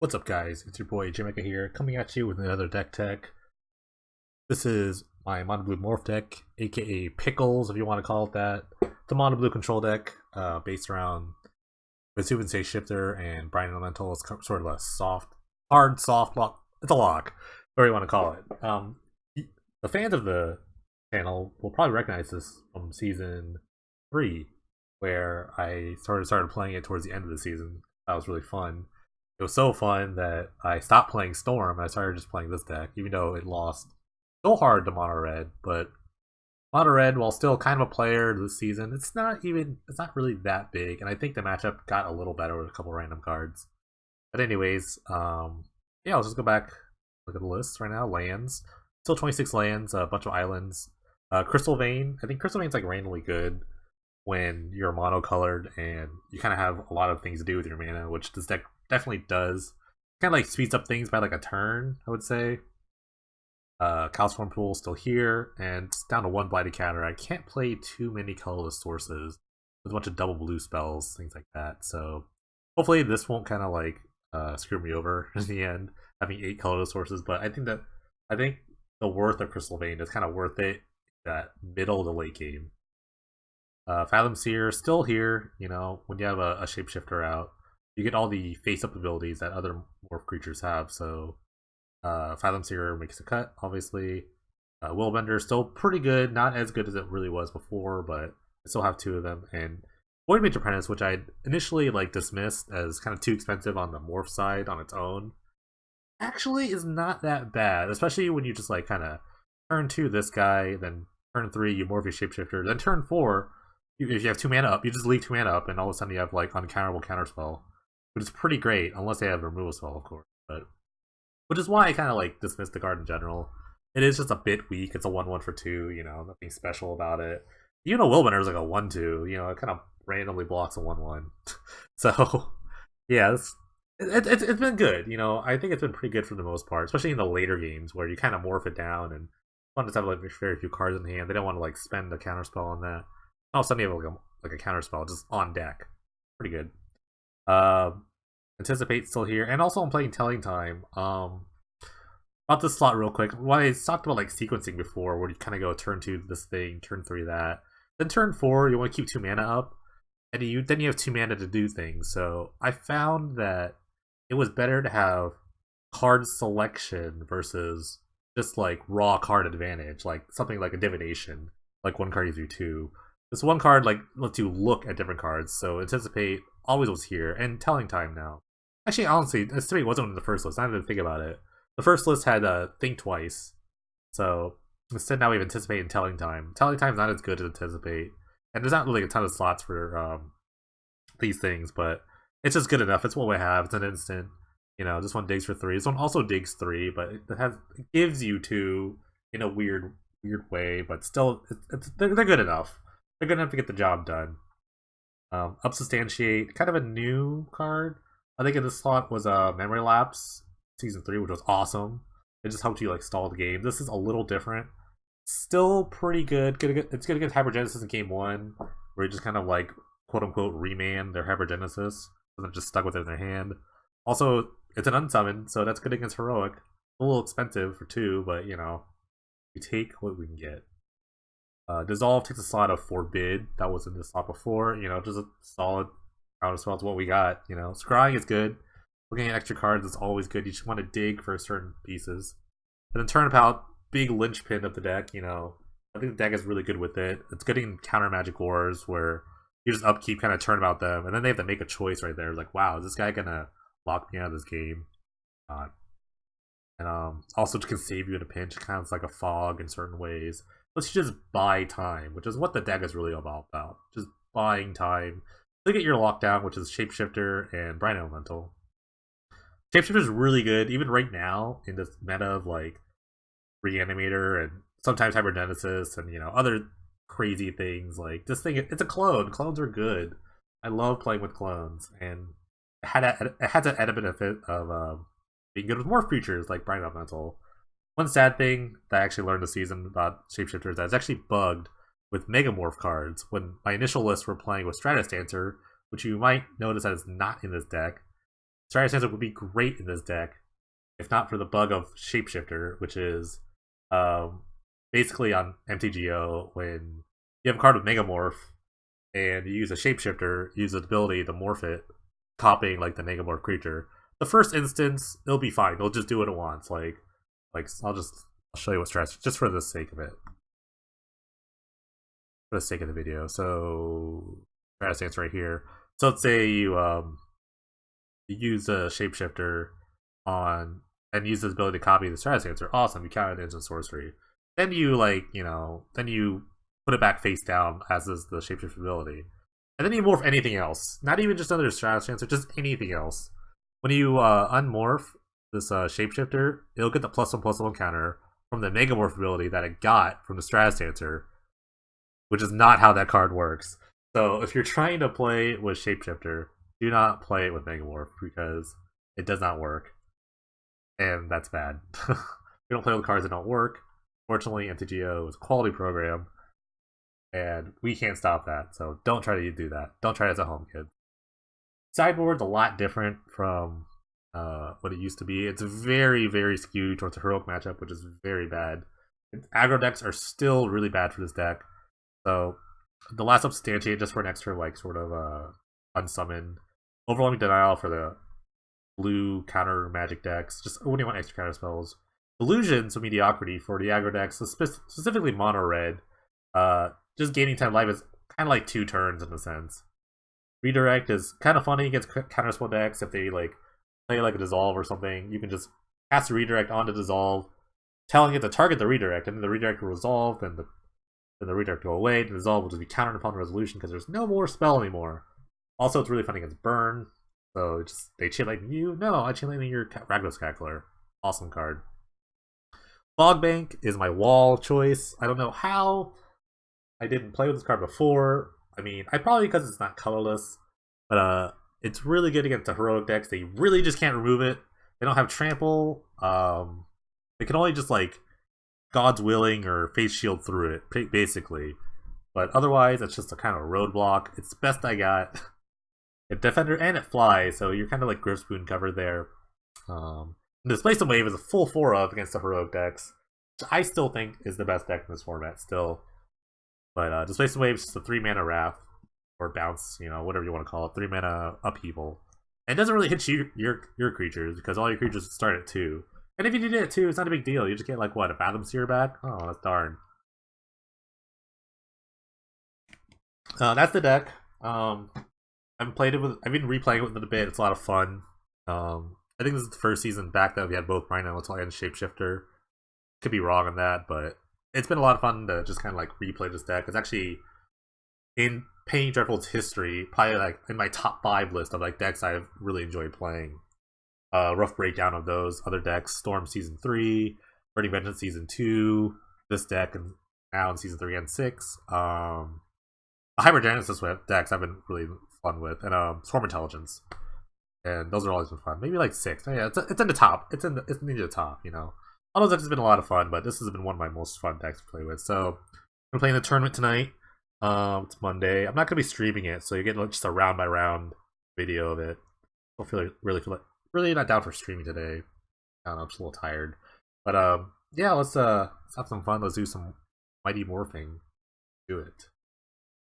What's up, guys? It's your boy Jamaica here, coming at you with another deck tech. This is my Mono Blue Morph deck, aka Pickles, if you want to call it that. It's a Mono Blue control deck based around Say Shifter and Brine Elemental. It's sort of a soft lock. It's a lock, whatever you want to call it. The fans of the channel will probably recognize this from season 3, where I started playing it towards the end of the season. That was really fun. It was so fun that I stopped playing Storm and I started just playing this deck, even though it lost so hard to Mono Red. But Mono Red, while still kind of a player this season, it's not really that big. And I think the matchup got a little better with a couple random cards. But anyways, yeah, let's just go back, look at the list right now. Lands, still 26 lands, a bunch of islands. Crystal Vein, I think Crystal Vein's like randomly good when you're monocolored and you kind of have a lot of things to do with your mana, which this deck definitely does. Kind of like speeds up things by like a turn, I would say. Calcium Pool still here, and it's down to one Blighted Counter. I can't play too many colorless sources with a bunch of double blue spells, things like that. So hopefully this won't kind of like screw me over in the end, having 8 colorless sources. But I think the worth of Crystal Vein is kind of worth it that middle to late game. Fathom Seer still here. You know, when you have a shapeshifter out, you get all the face-up abilities that other morph creatures have. So Fathom Seer makes a cut, obviously. Willbender still pretty good, not as good as it really was before, but I still have 2 of them. And Void Mage Apprentice, which I initially like dismissed as kind of too expensive on the morph side on its own, actually is not that bad, especially when you just like kind of turn 2 this guy, then turn 3 you morph your shapeshifter, then turn 4 if you have 2 mana up, you just leave 2 mana up, and all of a sudden you have like uncounterable counterspell, which is pretty great, unless they have a removal spell, of course. But which is why I kind of like dismiss the card in general. It is just a bit weak. It's a 1/1 for 2. You know, nothing special about it. Even though Willbender is like a 1/2, you know, it kind of randomly blocks a 1/1. So yeah, it's been good. You know, I think it's been pretty good for the most part, especially in the later games where you kind of morph it down and want to have like very few cards in hand. They don't want to like spend a counterspell on that. All of a sudden you have like a counterspell just on deck. Pretty good. Anticipate still here, and also I'm playing Telling Time. About this slot real quick. What I talked about like sequencing before, where you kind of go turn 2 this thing, turn 3 that, then turn 4 you want to keep 2 mana up, and then you have 2 mana to do things. So I found that it was better to have card selection versus just like raw card advantage, like something like a divination, like one card gives you 2. This one card like lets you look at different cards, so Anticipate always was here, and Telling Time now. Actually, honestly, Anticipate wasn't in the first list. I didn't think about it. The first list had Think Twice, so instead now we have Anticipate and Telling Time. Telling Time is not as good as Anticipate, and there's not really a ton of slots for these things, but it's just good enough. It's what we have. It's an instant. You know, this one digs for 3. This one also digs 3, but it gives you 2 in a weird way, but still, they're good enough. They're good enough to get the job done. Upsubstantiate, kind of a new card. I think in this slot was Memory Lapse Season 3, which was awesome. It just helped you like stall the game. This is a little different. Still pretty good. It's good against Hypergenesis in Game 1, where you just kind of like quote-unquote remand their Hypergenesis, so they're just stuck with it in their hand. Also, it's an unsummon, so that's good against Heroic. A little expensive for 2, but you know, we take what we can get. Dissolve takes a slot of Forbid. That was in the slot before. You know, just a solid counterspell to what we got. You know, Scrying is good. Looking at extra cards is always good. You just want to dig for certain pieces. And then Turnabout, big linchpin of the deck. You know, I think the deck is really good with it. It's good in counter Magic Wars where you just upkeep, kind of Turnabout them, and then they have to make a choice right there. Like, wow, is this guy gonna lock me out of this game? And also can save you in a pinch. It kind of like a fog in certain ways. Let's just buy time, which is what the deck is really about. Just buying time to get your lockdown, which is Shapeshifter and Brine Elemental. Shapeshifter is really good, even right now in this meta of like Reanimator and sometimes Hypergenesis and you know other crazy things. Like this thing, it's a clone. Clones are good. I love playing with clones, and it had the added benefit of being good with morph creatures like Brine Elemental. One sad thing that I actually learned this season about Shapeshifter is that it's actually bugged with Megamorph cards. When my initial lists were playing with Stratus Dancer, which you might notice that is not in this deck, Stratus Dancer would be great in this deck if not for the bug of Shapeshifter, which is um, basically on MTGO when you have a card with Megamorph and you use a Shapeshifter, use the ability to morph it, copying like the Megamorph creature. The first instance, it'll be fine. It'll just do what it wants. Like I'll show you what Stratus just for the sake of it. For the sake of the video. So Stratus Dance right here. So let's say you use a Shapeshifter on and use this ability to copy the Stratus Dancer. Awesome, you count it into sorcery. Then you then you put it back face down as is the Shapeshifter ability. And then you morph anything else. Not even just another Stratus Dancer, just anything else. When you unmorph this Shapeshifter, it'll get the +1/+1 counter from the Megamorph ability that it got from the Stratus Dancer, which is not how that card works. So if you're trying to play with Shapeshifter, do not play it with Megamorph because it does not work. And that's bad. We don't play with cards that don't work. Fortunately, MTGO is a quality program, and we can't stop that. So don't try to do that. Don't try it as a home, kids. Sideboard's a lot different from what it used to be. It's very, very skewed towards a heroic matchup, which is very bad. Aggro decks are still really bad for this deck. So the last Substantiate just for an extra sort of unsummon. Overwhelming Denial for the blue counter magic decks. Just when you want extra counter spells. Illusions of Mediocrity for the aggro decks, specifically mono red. Just gaining 10 life is kind of like 2 turns in a sense. Redirect is kind of funny against counterspell decks. If they play a dissolve or something, you can just cast a redirect onto dissolve, telling it to target the redirect, and then the redirect will resolve, and then the redirect will go away. The dissolve will just be countered upon resolution because there's no more spell anymore. Also, it's really fun against burn. So they chain lightning you. No, I chain lightning your Ragdos Cackler. Awesome card. Fogbank is my wall choice. I don't know how I didn't play with this card before. I mean, probably because it's not colorless, but it's really good against the heroic decks. They really just can't remove it. They don't have trample. They can only just God's Willing or Face Shield through it, basically. But otherwise, it's just a kind of roadblock. It's the best I got. It Defender and it flies, so you're kind of Griffspoon covered there. Displacement Wave is a full 4 of against the heroic decks, which I still think is the best deck in this format still. But Displacement Wave is just a 3-mana Wrath, or Bounce, whatever you want to call it, 3-mana Upheaval. And it doesn't really hit your creatures, because all your creatures start at 2. And if you did it at 2, it's not a big deal. You just get, a Fathom Seer back? Oh, that's darn. That's the deck. I've been replaying it with it a bit. It's a lot of fun. I think this is the first season back that we had both Brian Elemental and Shapeshifter. Could be wrong on that, but it's been a lot of fun to just kind of replay this deck. It's actually in Painting Dreadful's history, probably in my top 5 list of decks I've really enjoyed playing. Rough breakdown of those other decks: Storm Season 3, Burning Vengeance Season 2, this deck, and now in Season 3 and 6. The Hypergenesis decks I've been really fun with, and Swarm Intelligence. And those are always been fun. Maybe 6. Yeah, it's in the top. It's near the top, All those decks have been a lot of fun, but this has been one of my most fun decks to play with. So I'm playing the tournament tonight. It's Monday. I'm not gonna be streaming it, so you're getting just a round by round video of it. I don't really not down for streaming today. I don't know, I'm just a little tired. But yeah, let's have some fun. Let's do some mighty morphing. Do it.